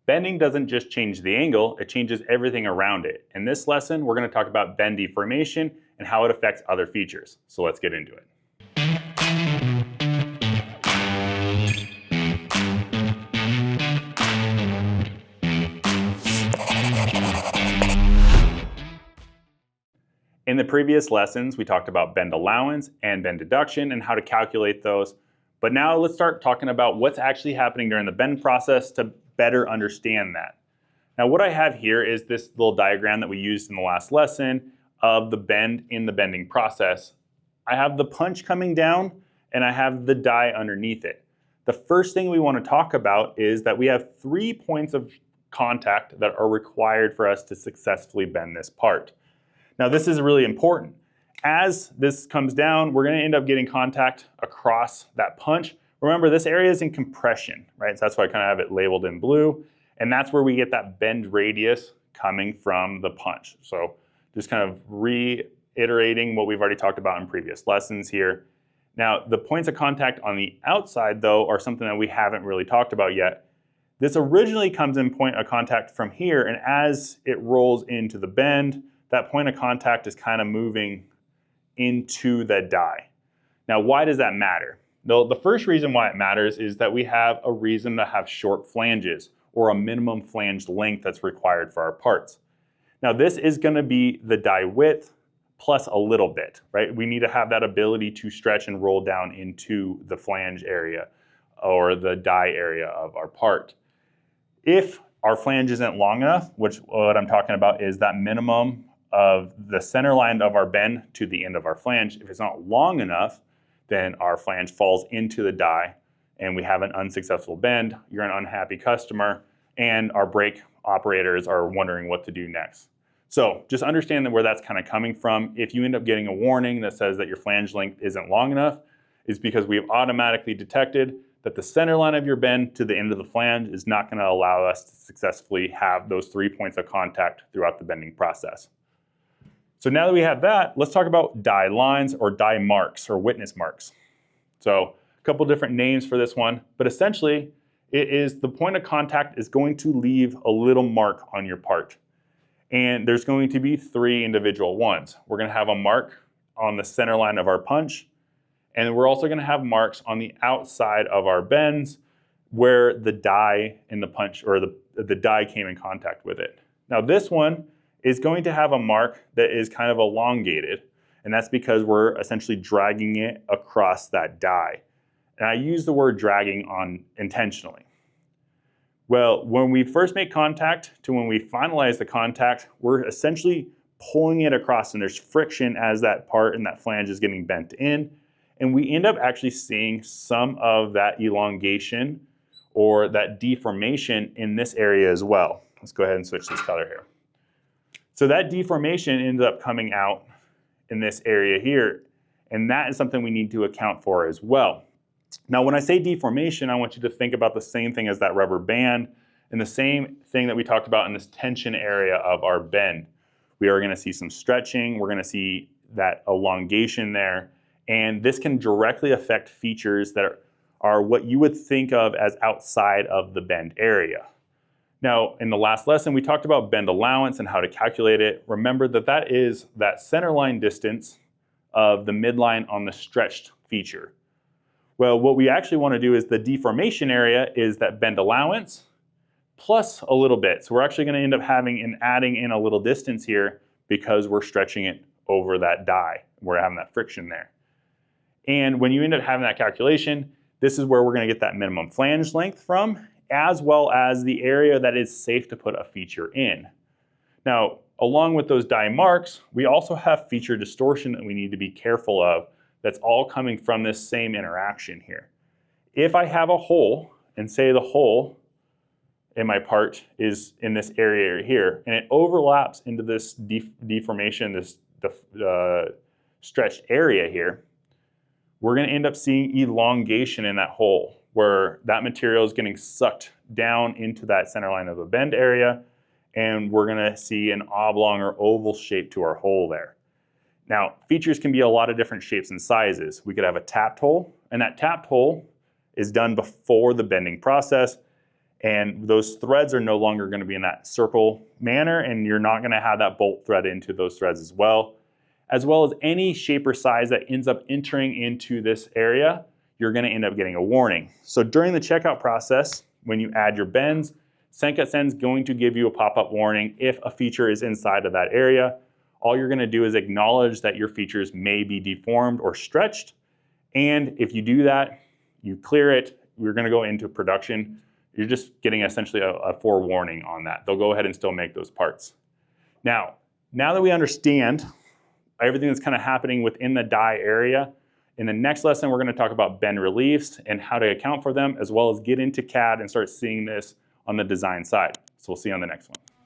Bending doesn't just change the angle, it changes everything around it. In this lesson, we're going to talk about bend deformation and how it affects other features. So let's get into it. In the previous lessons, we talked about bend allowance and bend deduction and how to calculate those. But now let's start talking about what's actually happening during the bend process to better understand that. Now what I have here is this little diagram that we used in the last lesson of the bend in the bending process. I have the punch coming down and I have the die underneath it. The first thing we want to talk about is that we have 3 points of contact that are required for us to successfully bend this part. Now this is really important. As this comes down, we're going to end up getting contact across that punch. Remember, this area is in compression, right? So that's why I kind of have it labeled in blue. And that's where we get that bend radius coming from the punch. So just kind of reiterating what we've already talked about in previous lessons here. Now, the points of contact on the outside, though, are something that we haven't really talked about yet. This originally comes in point of contact from here, and as it rolls into the bend, that point of contact is kind of moving into the die. Now, why does that matter? The first reason why it matters is that we have a reason to have short flanges or a minimum flange length that's required for our parts. Now, this is going to be the die width plus a little bit, right? We need to have that ability to stretch and roll down into the flange area or the die area of our part. If our flange isn't long enough, which what I'm talking about is that minimum of the center line of our bend to the end of our flange. If it's not long enough, then our flange falls into the die and we have an unsuccessful bend. You're an unhappy customer and our brake operators are wondering what to do next. So just understand that where that's kind of coming from. If you end up getting a warning that says that your flange length isn't long enough, it's because we have automatically detected that the center line of your bend to the end of the flange is not going to allow us to successfully have those 3 points of contact throughout the bending process. So now that we have that, let's talk about die lines or die marks or witness marks. So a couple different names for this one, but essentially it is the point of contact is going to leave a little mark on your part. And there's going to be 3 individual ones. We're going to have a mark on the center line of our punch, and we're also going to have marks on the outside of our bends where the die in the punch or the die came in contact with it. Now this one is going to have a mark that is kind of elongated, and that's because we're essentially dragging it across that die. And I use the word dragging on intentionally. Well, when we first make contact to when we finalize the contact, we're essentially pulling it across and there's friction as that part and that flange is getting bent in. And we end up actually seeing some of that elongation or that deformation in this area as well. Let's go ahead and switch this color here. So that deformation ends up coming out in this area here, and that is something we need to account for as well. Now, when I say deformation, I want you to think about the same thing as that rubber band and the same thing that we talked about in this tension area of our bend. We are going to see some stretching, we're going to see that elongation there, and this can directly affect features that are what you would think of as outside of the bend area. Now, in the last lesson, we talked about bend allowance and how to calculate it. Remember that that is that center line distance of the midline on the stretched feature. Well, what we actually want to do is the deformation area is that bend allowance plus a little bit. So we're actually going to end up adding in a little distance here because we're stretching it over that die. We're having that friction there. And when you end up having that calculation, this is where we're going to get that minimum flange length from, as well as the area that is safe to put a feature in. Now, along with those die marks, we also have feature distortion that we need to be careful of that's all coming from this same interaction here. If I have a hole, and say the hole in my part is in this area here, and it overlaps into this deformation, this stretched area here, we're going to end up seeing elongation in that hole, where that material is getting sucked down into that center line of the bend area, and we're going to see an oblong or oval shape to our hole there. Now, features can be a lot of different shapes and sizes. We could have a tapped hole, and that tapped hole is done before the bending process, And those threads are no longer going to be in that circle manner, and you're not going to have that bolt thread into those threads as well as any shape or size that ends up entering into this area, you're going to end up getting a warning. So during the checkout process, when you add your bends, SendCutSend is going to give you a pop-up warning if a feature is inside of that area. All you're going to do is acknowledge that your features may be deformed or stretched. And if you do that, you clear it, we're going to go into production. You're just getting essentially a forewarning on that. They'll go ahead and still make those parts. Now that we understand everything that's kind of happening within the die area, in the next lesson, we're going to talk about bend reliefs and how to account for them, as well as get into CAD and start seeing this on the design side. So we'll see you on the next one.